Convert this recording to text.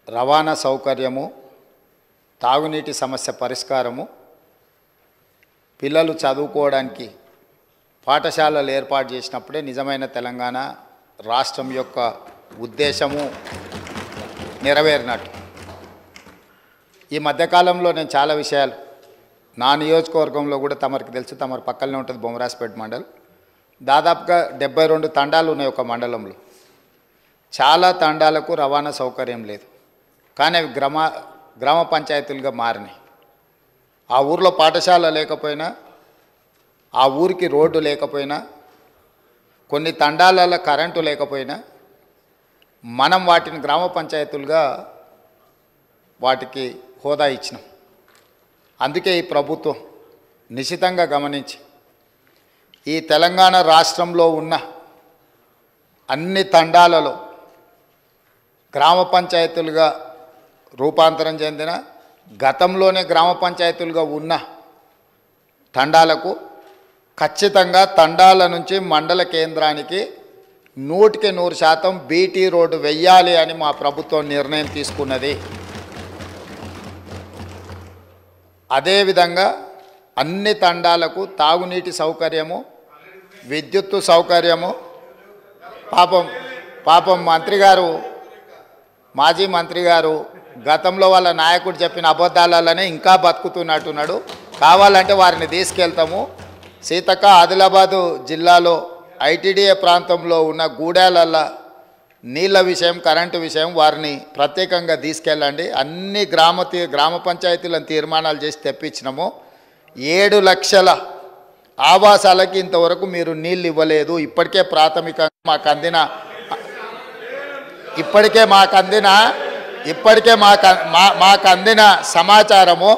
రవాణా సౌకర్యము, తాగునీటి సమస్య పరిష్కారము, పిల్లలు చదువుకోవడానికి పాఠశాలలు ఏర్పాటు చేసినప్పుడే నిజమైన తెలంగాణ రాష్ట్రం యొక్క ఉద్దేశము నెరవేరినట్టు. ఈ మధ్యకాలంలో నేను చాలా విషయాలు నా నియోజకవర్గంలో కూడా తమరికి తెలుసు, తమరి పక్కనే ఉంటుంది బొమ్మరాజపేట మండలం. దాదాపుగా 72 తండాలు ఉన్నాయి ఒక మండలంలో. చాలా తండాలకు రవాణా సౌకర్యం లేదు, కానీ అవి గ్రామ పంచాయతీలుగా మారినాయి. ఆ ఊర్లో పాఠశాల లేకపోయినా, ఆ ఊరికి రోడ్డు లేకపోయినా, కొన్ని తండాలలో కరెంటు లేకపోయినా మనం వాటిని గ్రామ పంచాయతీలుగా వాటికి హోదా ఇచ్చినాం. అందుకే ఈ ప్రభుత్వం నిశితంగా గమనించి ఈ తెలంగాణ రాష్ట్రంలో ఉన్న అన్ని తండాలలో గ్రామ పంచాయతీలుగా రూపాంతరం చెందిన, గతంలోనే గ్రామ పంచాయతీలుగా ఉన్న తండాలకు ఖచ్చితంగా తండాల నుంచి మండల కేంద్రానికి 100% బీటీ రోడ్డు వెయ్యాలి అని మా ప్రభుత్వం నిర్ణయం తీసుకున్నది. అదేవిధంగా అన్ని తండాలకు తాగునీటి సౌకర్యము, విద్యుత్తు సౌకర్యము. పాపం మంత్రి గారు, మాజీ మంత్రి గారు గతంలో వాళ్ళ నాయకుడు చెప్పిన అబద్ధాలనే ఇంకా బతుకుతున్నట్టున్నాడు. కావాలంటే వారిని తీసుకెళ్తాము. సీతక్క, ఆదిలాబాదు జిల్లాలో ఐటీడీఏ ప్రాంతంలో ఉన్న గూడాలల్ల నీళ్ళ విషయం, కరెంటు విషయం వారిని ప్రత్యేకంగా తీసుకెళ్ళండి. అన్ని గ్రామ పంచాయతీలను తీర్మానాలు చేసి తెప్పించినాము. 7 లక్షల ఆవాసాలకి ఇంతవరకు మీరు నీళ్ళు ఇవ్వలేదు. ఇప్పటికే ప్రాథమికంగా మాకు అందిన సమాచారము.